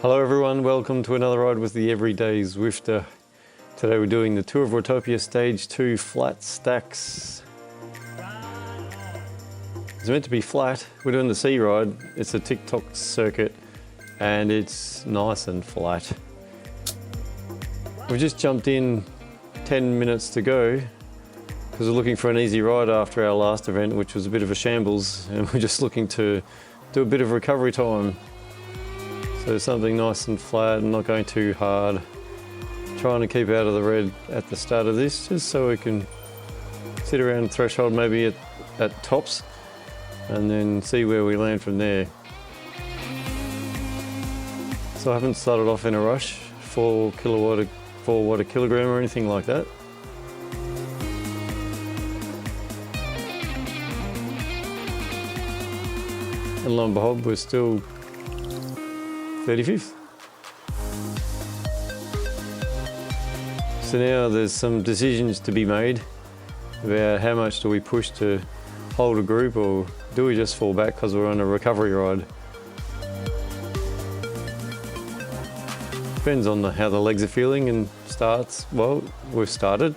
Hello everyone, welcome to another ride with the Everyday Zwifter. Today we're doing the tour of Watopia Stage 2 flat stacks. It's meant to be flat. We're doing the C ride. It's a Tock circuit and it's nice and flat. We've just jumped in 10 minutes to go because we're looking for an easy ride after our last event, which was a bit of a shambles, and we're just looking to do a bit of recovery time. So something nice and flat and not going too hard. Trying to keep out of the red at the start of this, just so we can sit around threshold maybe at tops and then see where we land from there. So I haven't started off in a rush, 4 watt a kilogram or anything like that. And lo and behold, we're still 35th. So now there's some decisions to be made about how much do we push to hold a group, or do we just fall back because we're on a recovery ride. Depends on how the legs are feeling and starts. Well, we've started.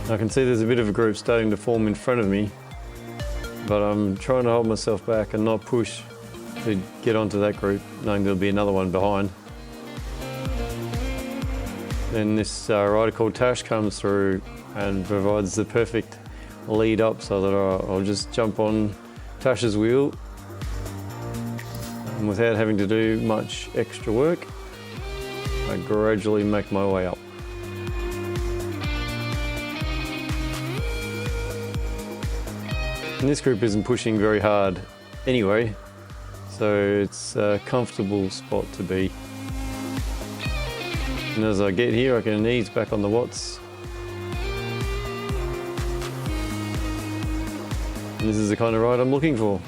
I can see there's a bit of a group starting to form in front of me, but I'm trying to hold myself back and not push to get onto that group, knowing there'll be another one behind. Then this rider called Tock comes through and provides the perfect lead up so that I'll just jump on Tock's wheel, and without having to do much extra work, I gradually make my way up. And this group isn't pushing very hard anyway, so it's a comfortable spot to be. And as I get here, I can ease back on the watts. And this is the kind of ride I'm looking for.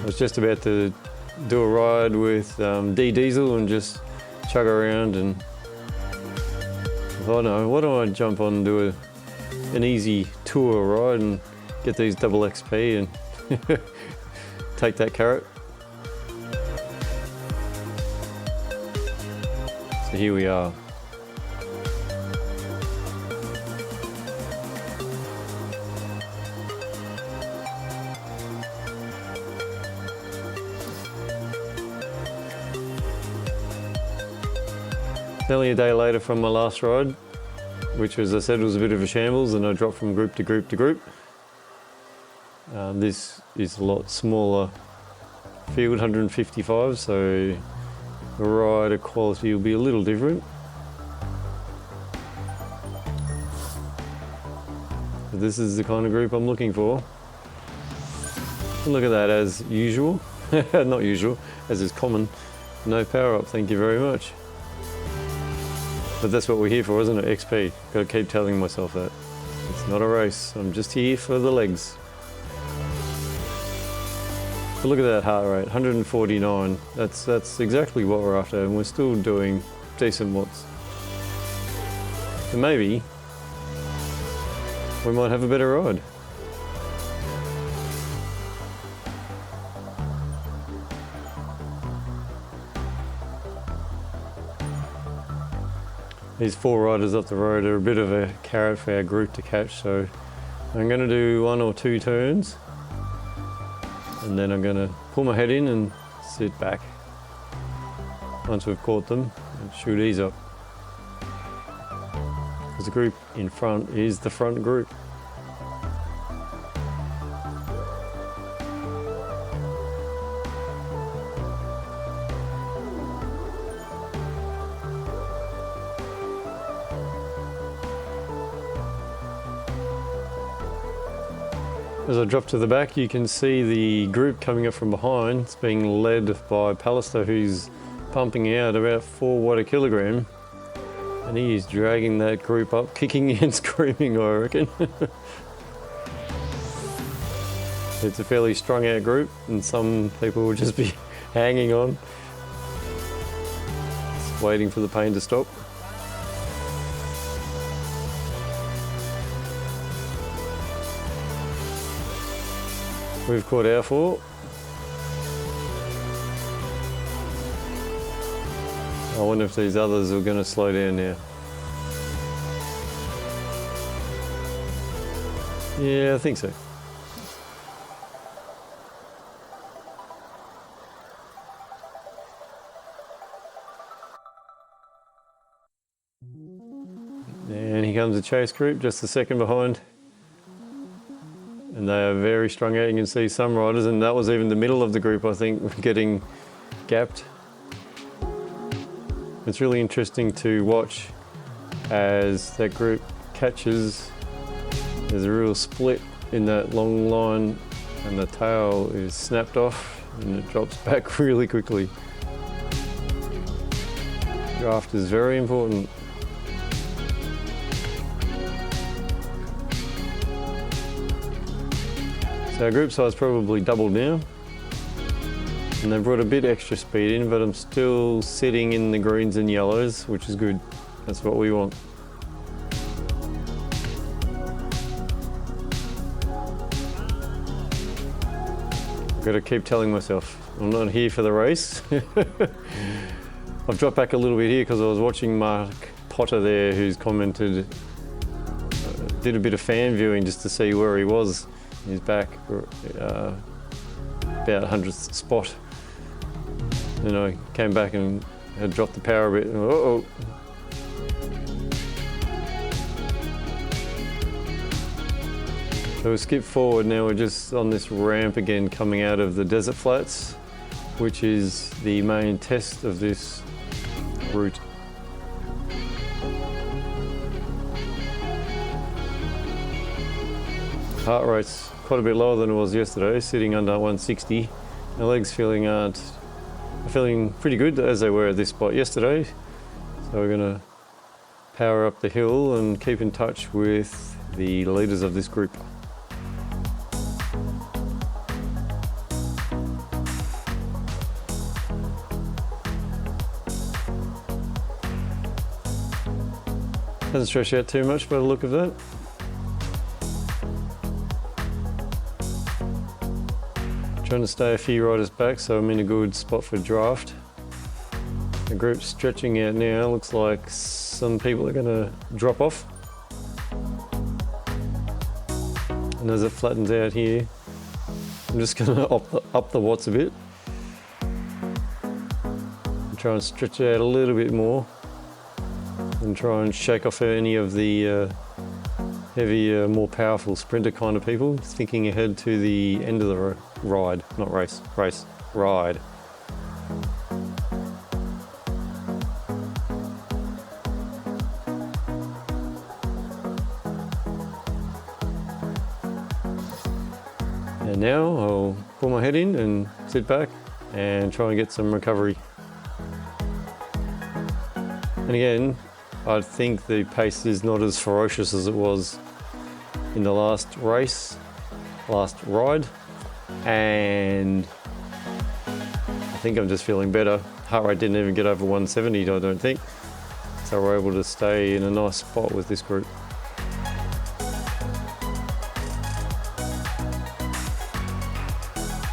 I was just about to do a ride with D-Diesel and just chug around, and I thought, no, why don't I jump on and do an easy tour ride and get these double XP and take that carrot. So here we are. It's only a day later from my last ride, which, as I said, was a bit of a shambles, and I dropped from group to group to group. This is a lot smaller field, 155, so the rider quality will be a little different. But this is the kind of group I'm looking for. And look at that, as usual, not usual, as is common, no power up, thank you very much. But that's what we're here for, isn't it? XP. Gotta keep telling myself that. It's not a race, I'm just here for the legs. But look at that heart rate, 149. That's exactly what we're after, and we're still doing decent watts. So maybe we might have a better ride. These 4 riders up the road are a bit of a carrot for our group to catch, so I'm going to do 1 or 2 turns, and then I'm going to pull my head in and sit back. Once we've caught them, it should ease up. Because the group in front is the front group. As I drop to the back, you can see the group coming up from behind. It's being led by Pallister, who's pumping out about 4 watt a kilogram. And he is dragging that group up, kicking and screaming, I reckon. It's a fairly strung out group, and some people will just be hanging on, just waiting for the pain to stop. we've caught our 4. I wonder if these others are going to slow down now. Yeah, I think so. And here comes the chase group, just a second behind. And they are very strung out. You can see some riders, and that was even the middle of the group, I think, getting gapped. It's really interesting to watch as that group catches. There's a real split in that long line, and the tail is snapped off and it drops back really quickly. Draft is very important. So our group size probably doubled now, and they brought a bit extra speed in, but I'm still sitting in the greens and yellows, which is good. That's what we want. I've got to keep telling myself I'm not here for the race. I've dropped back a little bit here because I was watching Mark Potter there, who's commented, did a bit of fan viewing just to see where he was. He's back about 100th spot. And I came back and had dropped the power a bit. Uh-oh. So we'll skip forward now. We're just on this ramp again coming out of the desert flats, which is the main test of this route. Heart rate's quite a bit lower than it was yesterday, sitting under 160. My legs are feeling pretty good as they were at this spot yesterday. So we're going to power up the hill and keep in touch with the leaders of this group. Doesn't stretch out too much by the look of that. Trying to stay a few riders back, so I'm in a good spot for draft. The group's stretching out now. Looks like some people are going to drop off. And as it flattens out here, I'm just going to up the watts a bit and try and stretch it out a little bit more and try and shake off any of the heavier, more powerful sprinter kind of people, thinking ahead to the end of the ride, not race, ride. And now I'll pull my head in and sit back and try and get some recovery. And again, I think the pace is not as ferocious as it was in the last ride, and I think I'm just feeling better. Heart rate didn't even get over 170, I don't think, so we're able to stay in a nice spot with this group.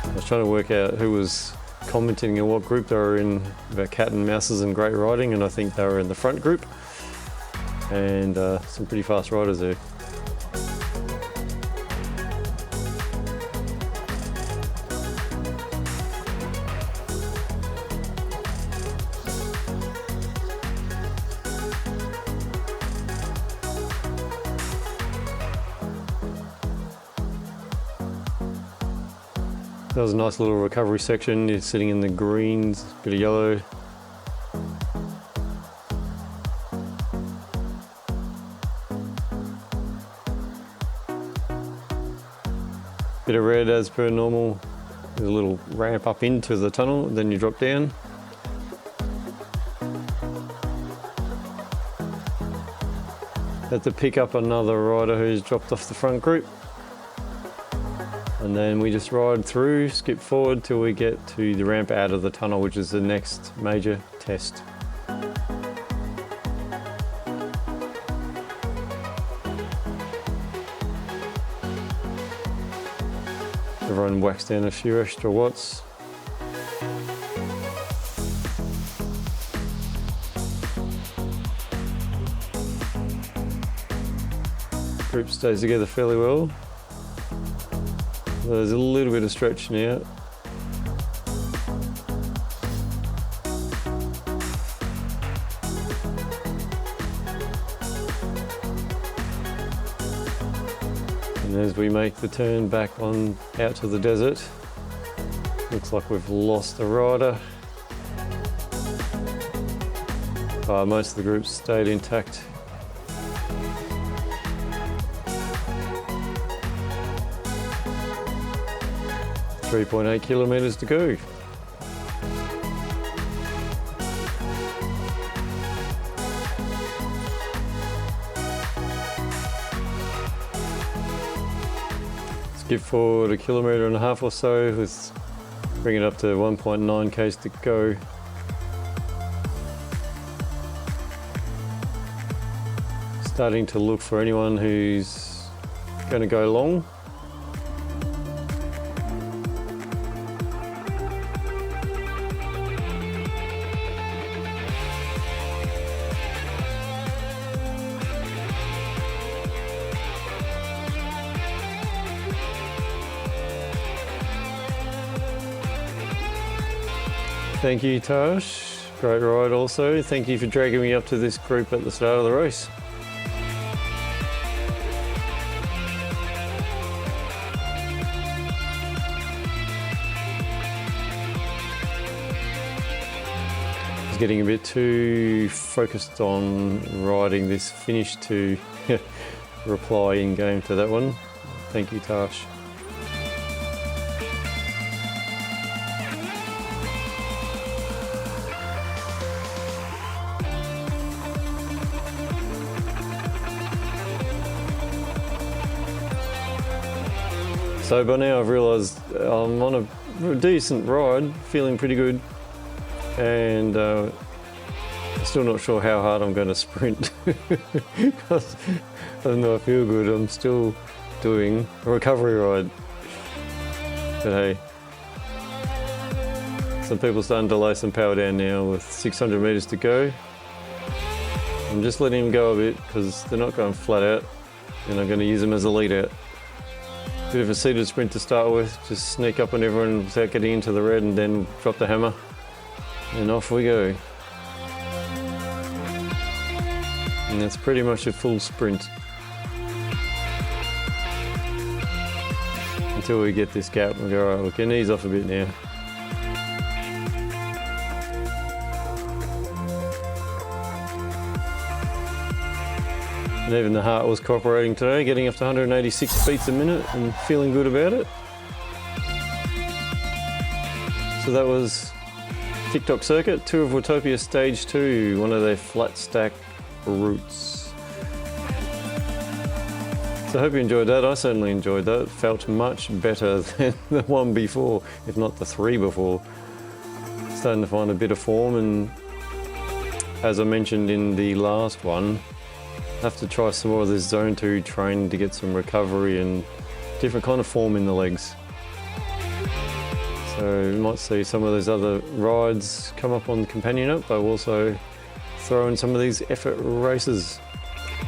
I was trying to work out who was commenting on what group they were in about cat and mouses and great riding, and I think they were in the front group, and some pretty fast riders there. That was a nice little recovery section. You're sitting in the greens, bit of yellow. Bit of red as per normal. There's a little ramp up into the tunnel, then you drop down. Had to pick up another rider who's dropped off the front group. And then we just ride through, skip forward till we get to the ramp out of the tunnel, which is the next major test. Everyone whacks down a few extra watts. Group stays together fairly well. There's a little bit of stretch now. And as we make the turn back on out to the desert, looks like we've lost a rider. Most of the group stayed intact. .8 kilometres to go. Skip forward 1.5 kilometres or so, with bring it up to 1.9 k's to go. Starting to look for anyone who's going to go long. Thank you, Tosh. Great ride also. Thank you for dragging me up to this group at the start of the race. I was getting a bit too focused on riding this finish to reply in game to that one. Thank you, Tosh. So by now I've realised I'm on a decent ride, feeling pretty good, and still not sure how hard I'm going to sprint. Because even though I feel good, I'm still doing a recovery ride. But hey, some people are starting to lay some power down now with 600 metres to go. I'm just letting them go a bit because they're not going flat out, and I'm going to use them as a lead out. Bit of a seated sprint to start with, just sneak up on everyone without getting into the red and then drop the hammer, and off we go. And that's pretty much a full sprint until we get this gap. We go, alright, we can ease off a bit now. And even the heart was cooperating today, getting up to 186 beats a minute and feeling good about it. So that was TikTok circuit, 2 of Watopia Stage 2, one of their flat stack routes. So I hope you enjoyed that. I certainly enjoyed that. It felt much better than the one before, if not the 3 before. Starting to find a bit of form, and as I mentioned in the last one, have to try some more of this zone 2 training to get some recovery and different kind of form in the legs. So you might see some of those other rides come up on the companion app, but we'll also throw in some of these effort races.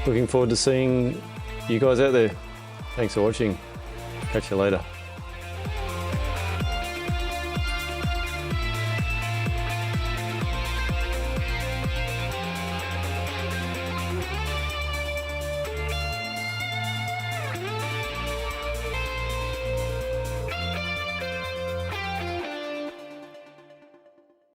Looking forward to seeing you guys out there. Thanks for watching. Catch you later.